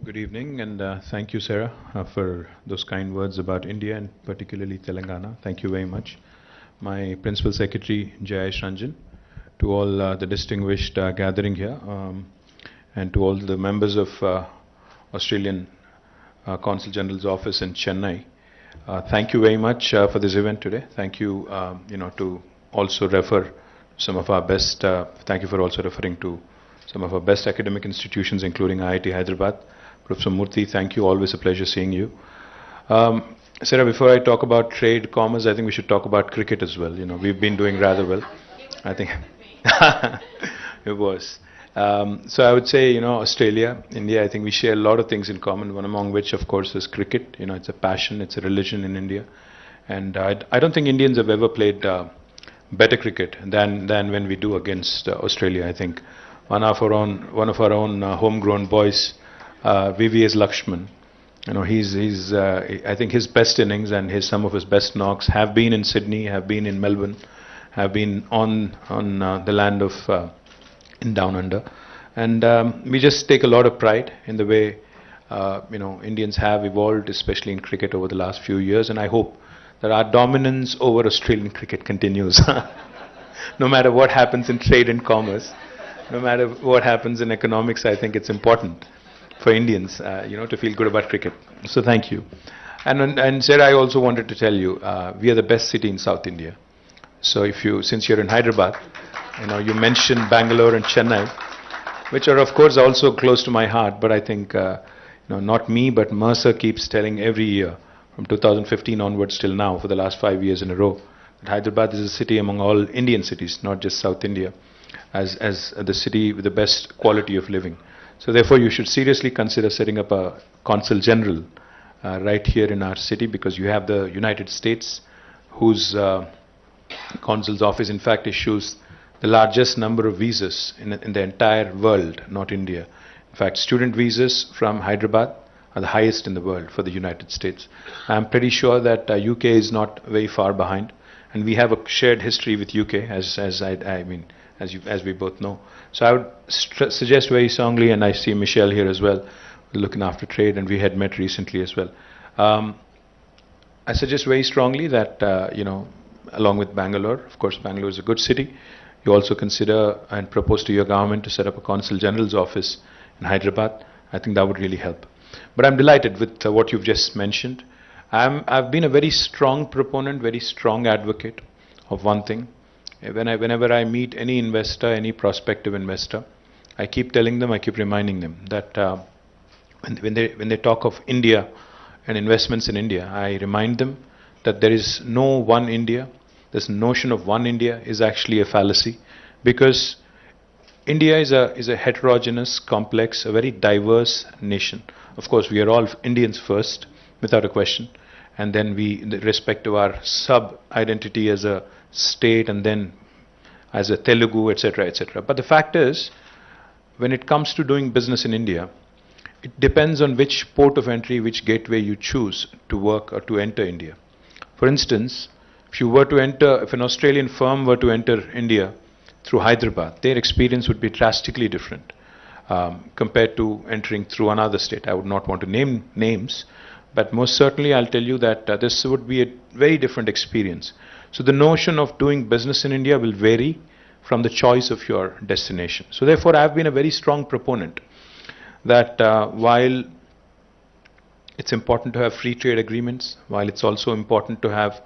Good evening, and thank you, Sarah, for those kind words about India and particularly Telangana. Thank you very much. My Principal Secretary, Jayesh Ranjan, to all the distinguished gathering here, and to all the members of Australian Consul General's office in Chennai. Thank you very much for this event today. Thank you, to also refer some of our best. Thank you for also referring to some of our best academic institutions, including IIT Hyderabad. Professor Murthy, thank you. Always a pleasure seeing you. Sarah, before I talk about trade, commerce, I think we should talk about cricket as well. We've been doing rather well. I think it was. So I would say, Australia, India, I think we share a lot of things in common, one among which, of course, is cricket. It's a passion, it's a religion in India. And I don't think Indians have ever played better cricket than when we do against Australia. I think one of our own homegrown boys, VVS Lakshman, I think his best innings and some of his best knocks have been in Sydney, have been in Melbourne, have been on the land of in Down Under, and we just take a lot of pride in the way Indians have evolved, especially in cricket over the last few years, and I hope that our dominance over Australian cricket continues, no matter what happens in trade and commerce, no matter what happens in economics. I think it's important for Indians, to feel good about cricket. So thank you. And Sarah, I also wanted to tell you, we are the best city in South India. So since you're in Hyderabad, you mentioned Bangalore and Chennai, which are of course also close to my heart. But I think, not me, but Mercer keeps telling every year, from 2015 onwards till now, for the last 5 years in a row, that Hyderabad is a city among all Indian cities, not just South India, as the city with the best quality of living. So therefore, you should seriously consider setting up a consul general right here in our city, because you have the United States, whose consul's office, in fact, issues the largest number of visas in the entire world, not India. In fact, student visas from Hyderabad are the highest in the world for the United States. I'm pretty sure that UK is not very far behind, and we have a shared history with UK, as we both know. So I would suggest very strongly, and I see Michelle here as well, looking after trade, and we had met recently as well. I suggest very strongly that, along with Bangalore, of course, Bangalore is a good city, you also consider and propose to your government to set up a Consul General's office in Hyderabad. I think that would really help. But I'm delighted with what you've just mentioned. I've been a very strong proponent, very strong advocate of one thing. Whenever I meet any investor, any prospective investor, I keep telling them, I keep reminding them that when they talk of India and investments in India, I remind them that there is no one India. This notion of one India is actually a fallacy, because India is a heterogeneous, complex, a very diverse nation. Of course, we are all Indians first, without a question, and then in respect to our sub-identity as a state, and then as a Telugu, etc., etc. But the fact is, when it comes to doing business in India, it depends on which port of entry, which gateway you choose to work or to enter India. For instance, if an Australian firm were to enter India through Hyderabad, their experience would be drastically different compared to entering through another state. I would not want to name names, but most certainly I'll tell you that this would be a very different experience. So the notion of doing business in India will vary from the choice of your destination. So therefore, I've been a very strong proponent that while it's important to have free trade agreements, while it's also important to have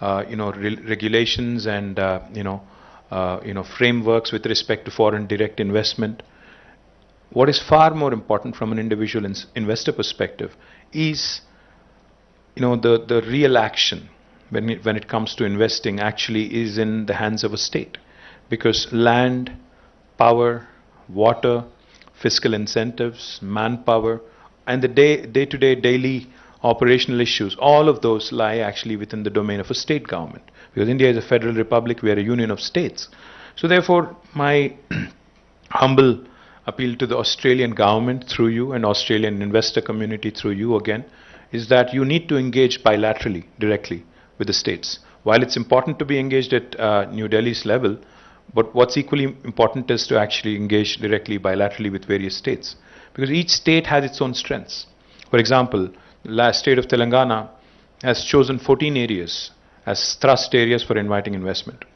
regulations and frameworks with respect to foreign direct investment, what is far more important from an individual investor perspective is the real action when it comes to investing actually is in the hands of a state, because land, power, water, fiscal incentives, manpower, and the day-to-day daily operational issues, all of those lie actually within the domain of a state government, because India is a federal republic, we are a union of states. So therefore, my humble appeal to the Australian government through you, and Australian investor community through you again, is that you need to engage bilaterally, directly with the states. While it's important to be engaged at New Delhi's level, but what's equally important is to actually engage directly, bilaterally with various states. because each state has its own strengths. For example, the last state of Telangana has chosen 14 areas as thrust areas for inviting investment.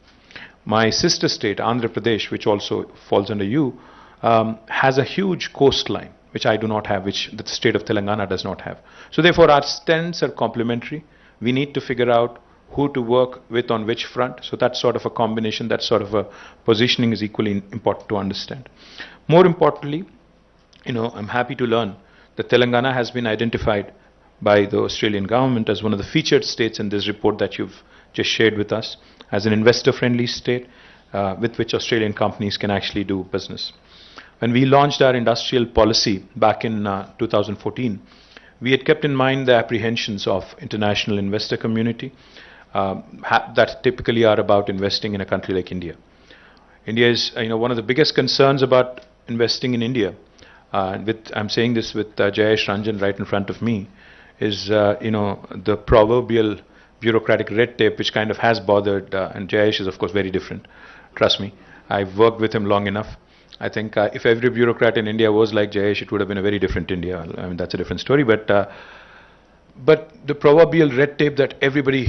My sister state, Andhra Pradesh, which also falls under you, has a huge coastline, which I do not have, which the state of Telangana does not have. So therefore, our strengths are complementary. We need to figure out who to work with on which front. So that sort of a combination, that sort of a positioning is equally important to understand. More importantly, I'm happy to learn that Telangana has been identified by the Australian government as one of the featured states in this report that you've just shared with us, as an investor-friendly state with which Australian companies can actually do business. When we launched our industrial policy back in 2014, we had kept in mind the apprehensions of international investor community that typically are about investing in a country like India. India is one of the biggest concerns about investing in India. I'm saying this with Jayesh Ranjan right in front of me, is the proverbial bureaucratic red tape which kind of has bothered, and Jayesh is of course very different, trust me. I've worked with him long enough. I think if every bureaucrat in India was like Jayesh, it would have been a very different India. I mean, that's a different story, but the proverbial red tape that everybody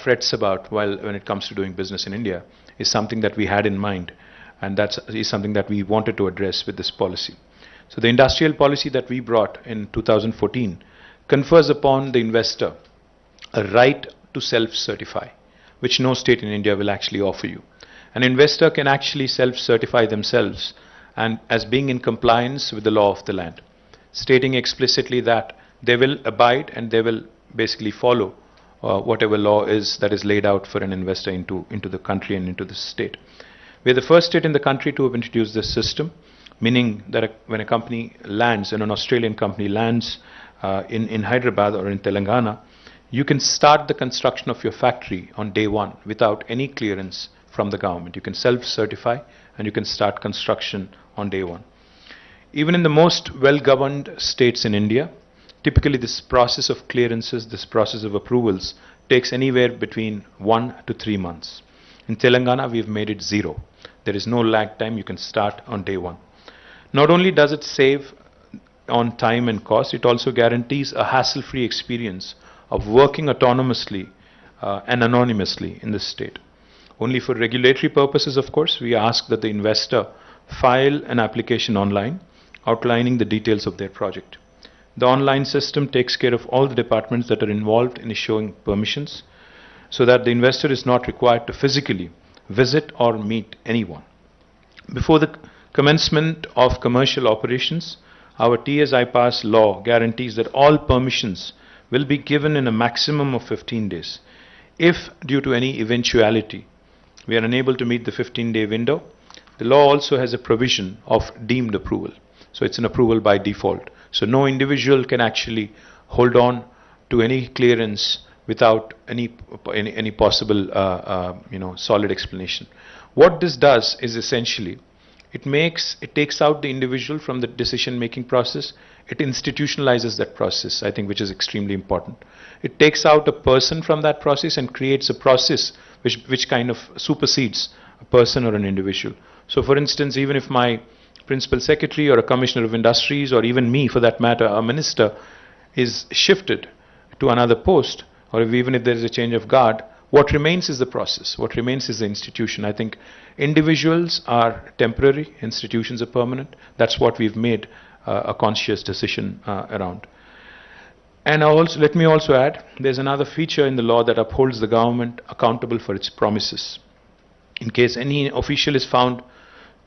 frets about when it comes to doing business in India is something that we had in mind, and that is something that we wanted to address with this policy. So the industrial policy that we brought in 2014 confers upon the investor a right to self-certify, which no state in India will actually offer you. An investor can actually self-certify themselves and as being in compliance with the law of the land, stating explicitly that they will abide and they will basically follow whatever law is that is laid out for an investor into the country and into the state. We are the first state in the country to have introduced this system, meaning that when a company lands, and an Australian company lands in Hyderabad or in Telangana, you can start the construction of your factory on day one without any clearance from the government. You can self-certify and you can start construction on day one. Even in the most well-governed states in India, typically this process of clearances, this process of approvals takes anywhere between 1 to 3 months. In Telangana, we've made it 0. There is no lag time. You can start on day one. Not only does it save on time and cost, it also guarantees a hassle-free experience of working autonomously and anonymously in this state. Only for regulatory purposes, of course, we ask that the investor file an application online outlining the details of their project. The online system takes care of all the departments that are involved in issuing permissions, so that the investor is not required to physically visit or meet anyone. Before the commencement of commercial operations, our TSI Pass law guarantees that all permissions will be given in a maximum of 15 days. If, due to any eventuality, we are unable to meet the 15-day window, the law also has a provision of deemed approval. So it's an approval by default. So no individual can actually hold on to any clearance without any possible solid explanation. What this does is essentially it takes out the individual from the decision-making process. It institutionalizes that process, I think, which is extremely important. It takes out a person from that process and creates a process which kind of supersedes a person or an individual. So for instance, even if my principal secretary or a commissioner of industries, or even me for that matter, a minister, is shifted to another post, or even if there is a change of guard, what remains is the process. What remains is the institution. I think individuals are temporary, institutions are permanent. That's what we've made a conscious decision around. And let me also add, there's another feature in the law that upholds the government accountable for its promises. In case any official is found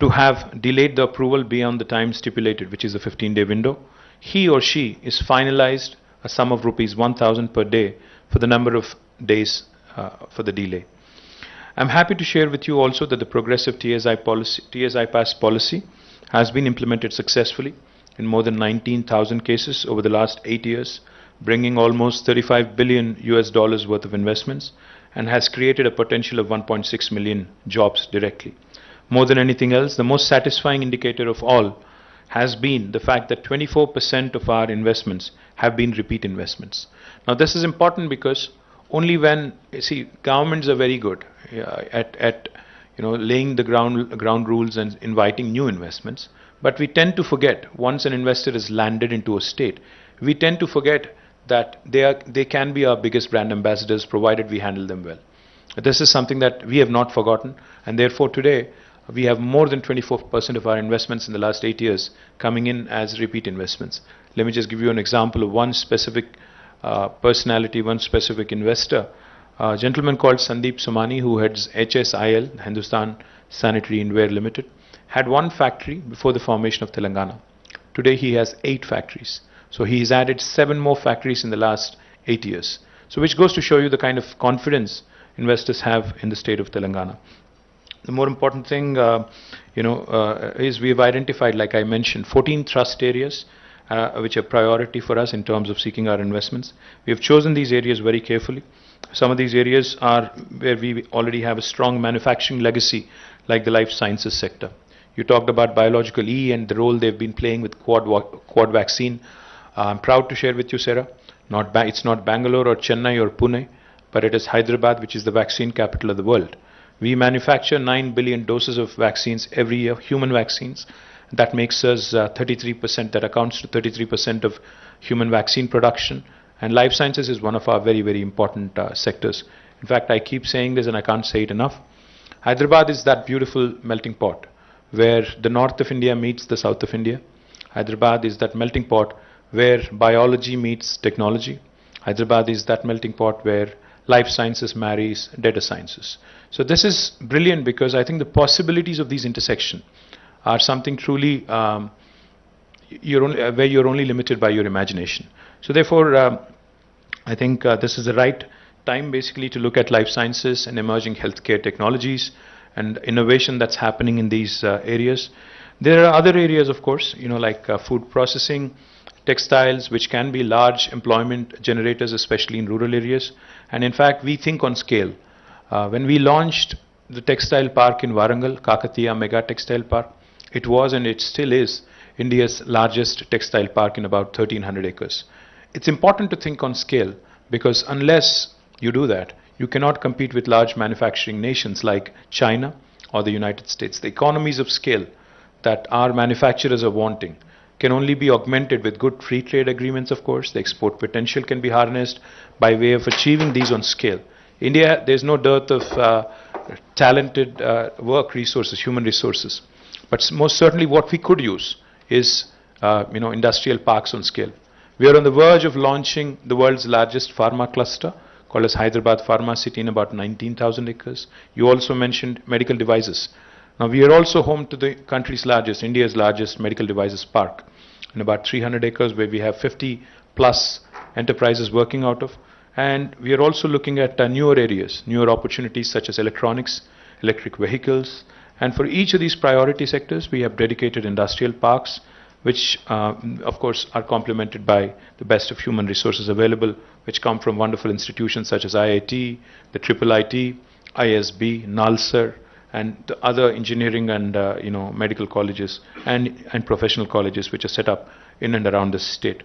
to have delayed the approval beyond the time stipulated, which is a 15-day window, he or she is finalized a sum of rupees 1,000 per day for the number of days for the delay. I'm happy to share with you also that the progressive TSI Pass policy has been implemented successfully in more than 19,000 cases over the last 8 years, bringing almost $35 billion worth of investments, and has created a potential of 1.6 million jobs directly. More than anything else, the most satisfying indicator of all has been the fact that 24% of our investments have been repeat investments. Now this is important because only when, governments are very good at laying the ground rules and inviting new investments, But we tend to forget, once an investor is landed into a state, we tend to forget that they can be our biggest brand ambassadors provided we handle them well. This is something that we have not forgotten, and therefore today we have more than 24% of our investments in the last 8 years coming in as repeat investments. Let me just give you an example of one specific personality, one specific investor, a gentleman called Sandeep Somani, who heads HSIL, Hindustan Sanitary Inware Limited, had one factory before the formation of Telangana. Today he has 8 factories. So he's added 7 more factories in the last 8 years. So which goes to show you the kind of confidence investors have in the state of Telangana. The more important thing, is we've identified, like I mentioned, 14 thrust areas which are priority for us in terms of seeking our investments. We have chosen these areas very carefully. Some of these areas are where we already have a strong manufacturing legacy, like the life sciences sector. You talked about biological E and the role they've been playing with quad vaccine. I'm proud to share with you, Sarah, it's not Bangalore or Chennai or Pune, but it is Hyderabad, which is the vaccine capital of the world. We manufacture 9 billion doses of vaccines every year, human vaccines. That makes us 33%, that accounts to 33% of human vaccine production. And life sciences is one of our very, very important sectors. In fact, I keep saying this and I can't say it enough. Hyderabad is that beautiful melting pot where the north of India meets the south of India. Hyderabad is that melting pot where biology meets technology. Hyderabad is that melting pot where life sciences marries data sciences. So this is brilliant because I think the possibilities of these intersections are something truly where you're only limited by your imagination. So therefore, I think this is the right time basically to look at life sciences and emerging healthcare technologies and innovation that's happening in these areas. There are other areas, of course, like food processing, textiles, which can be large employment generators, especially in rural areas. And in fact, we think on scale. When we launched the textile park in Warangal, Kakatiya Mega Textile Park, it was and it still is India's largest textile park in about 1,300 acres. It's important to think on scale because unless you do that, you cannot compete with large manufacturing nations like China or the United States. The economies of scale that our manufacturers are wanting can only be augmented with good free trade agreements, of course. The export potential can be harnessed by way of achieving these on scale. India, there's no dearth of talented work resources, human resources. But most certainly what we could use is industrial parks on scale. We are on the verge of launching the world's largest pharma cluster called as Hyderabad Pharma City in about 19,000 acres. You also mentioned medical devices. Now we are also home to the country's largest, India's largest medical devices park in about 300 acres where we have 50 plus enterprises working out of. And we are also looking at newer areas, newer opportunities such as electronics, electric vehicles. And for each of these priority sectors, we have dedicated industrial parks, which of course are complemented by the best of human resources available, which come from wonderful institutions such as IIT, the IIIT, ISB, NALSAR, and the other engineering and medical colleges and professional colleges which are set up in and around the state.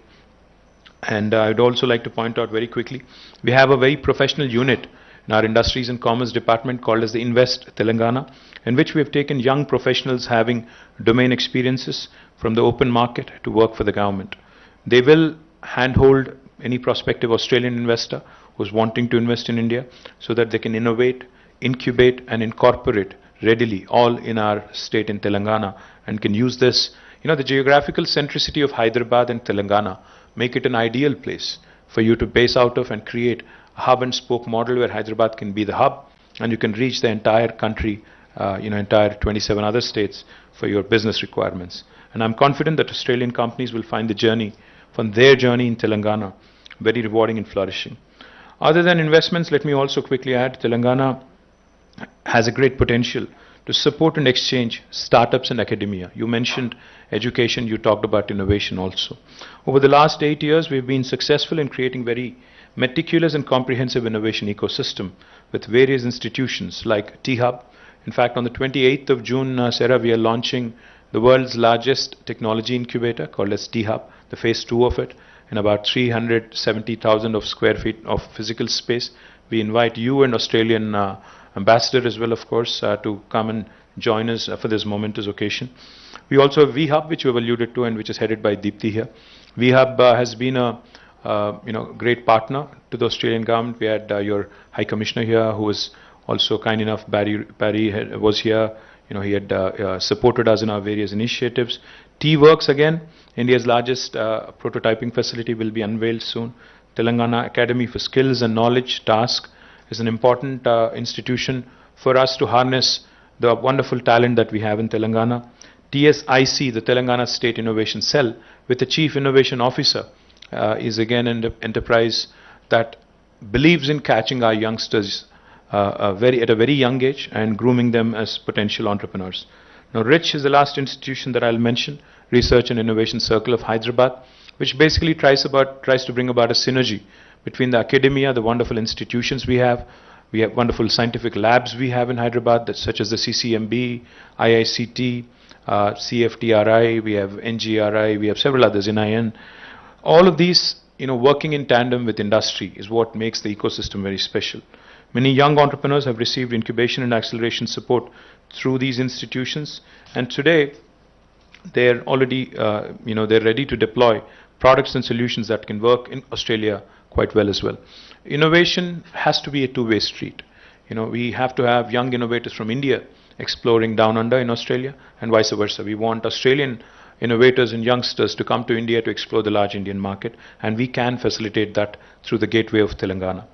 And I would also like to point out very quickly, we have a very professional unit in our Industries and Commerce Department called as the Invest Telangana, in which we have taken young professionals having domain experiences from the open market to work for the government. They will handhold any prospective Australian investor who's wanting to invest in India so that they can innovate, incubate and incorporate readily all in our state in Telangana and can use this. The geographical centricity of Hyderabad and Telangana make it an ideal place for you to base out of and create a hub and spoke model where Hyderabad can be the hub and you can reach the entire country, entire 27 other states for your business requirements. And I'm confident that Australian companies will find their journey in Telangana very rewarding and flourishing. Other than investments, let me also quickly add, Telangana has a great potential to support and exchange startups and academia. You mentioned education, you talked about innovation also. Over the last 8 years, we've been successful in creating very meticulous and comprehensive innovation ecosystem with various institutions like T-Hub. In fact, on the 28th of June, Sarah, we are launching the world's largest technology incubator called as T-Hub, the phase 2 of it, in about 370,000 of square feet of physical space. We invite you and Australian ambassador as well, of course, to come and join us for this momentous occasion. We also have VHub, which we have alluded to and which is headed by Deepthi here. VHub has been a great partner to the Australian government. We had your High Commissioner here, who was also kind enough. Barry was here. He had supported us in our various initiatives. T-Works, again, India's largest prototyping facility, will be unveiled soon. Telangana Academy for Skills and Knowledge Task is an important institution for us to harness the wonderful talent that we have in Telangana. TSIC, the Telangana State Innovation Cell, with the Chief Innovation Officer, is again an enterprise that believes in catching our youngsters at a very young age and grooming them as potential entrepreneurs. Now, RICH is the last institution that I'll mention, Research and Innovation Circle of Hyderabad, which basically tries to bring about a synergy between the academia, the wonderful institutions we have. We have wonderful scientific labs we have in Hyderabad, such as the CCMB, IICT, CFTRI, we have NGRI, we have several others, NIN. All of these, working in tandem with industry is what makes the ecosystem very special. Many young entrepreneurs have received incubation and acceleration support through these institutions, and today they're already, they're ready to deploy products and solutions that can work in Australia quite well as well. Innovation has to be a two-way street. We have to have young innovators from India exploring down under in Australia, and vice versa. We want Australian innovators and youngsters to come to India to explore the large Indian market, and we can facilitate that through the gateway of Telangana.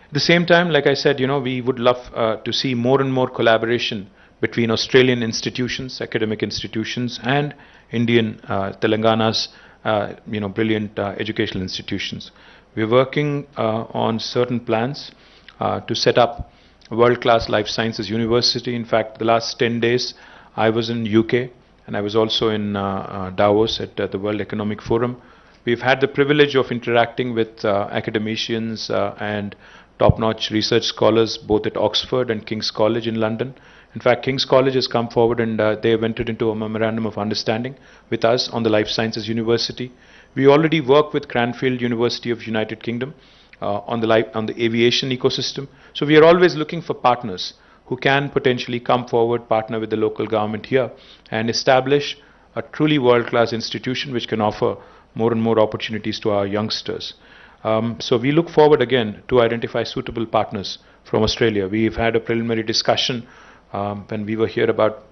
At the same time, like I said, we would love to see more and more collaboration between Australian institutions, academic institutions, and Indian Telangana's brilliant educational institutions. We're working on certain plans to set up a world-class life sciences university. In fact, the last 10 days I was in UK, and I was also in Davos at the World Economic Forum. We've had the privilege of interacting with academicians and top-notch research scholars both at Oxford and King's College in London. In fact, King's College has come forward and they have entered into a memorandum of understanding with us on the Life Sciences University. We already work with Cranfield University of United Kingdom on the aviation ecosystem. So we are always looking for partners who can potentially come forward, partner with the local government here, and establish a truly world-class institution which can offer more and more opportunities to our youngsters. So we look forward again to identify suitable partners from Australia. We've had a preliminary discussion when we were here about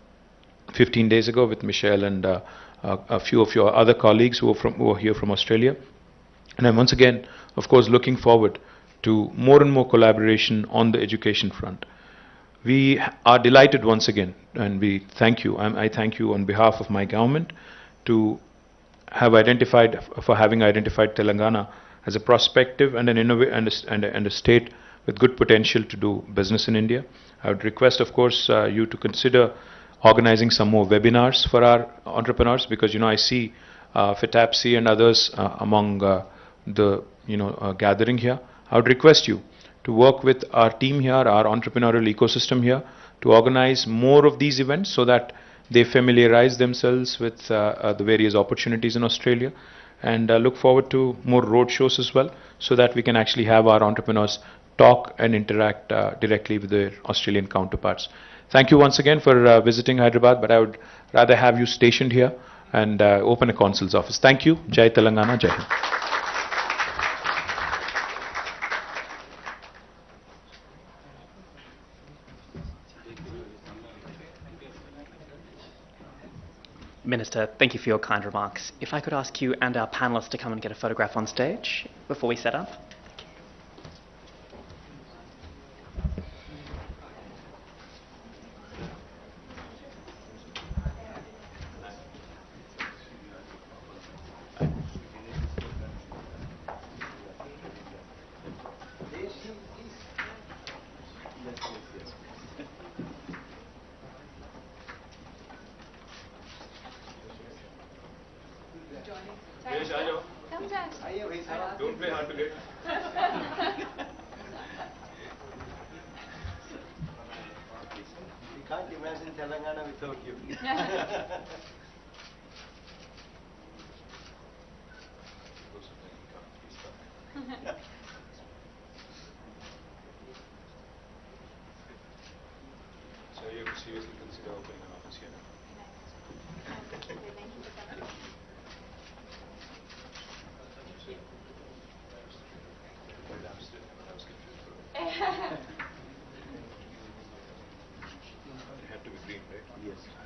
15 days ago with Michelle and a few of your other colleagues who are here from Australia. And I'm once again, of course, looking forward to more and more collaboration on the education front. We are delighted once again, and we thank you. I thank you on behalf of my government for having identified Telangana as a prospective and a state with good potential to do business in India. I would request, of course, you to consider organizing some more webinars for our entrepreneurs, because I see FITAPSI and others among the gathering here. I would request you to work with our team here, our entrepreneurial ecosystem here, to organize more of these events so that they familiarize themselves with the various opportunities in Australia, and look forward to more road shows as well, so that we can actually have our entrepreneurs talk and interact directly with their Australian counterparts. Thank you once again for visiting Hyderabad, but I would rather have you stationed here and open a consul's office. Thank you. Jai Telangana, Jai Hind. Minister, thank you for your kind remarks. If I could ask you and our panelists to come and get a photograph on stage before we set up. Don't play hard to get. We can't imagine Telangana without you. So you have to seriously consider had to be green, right? Yes.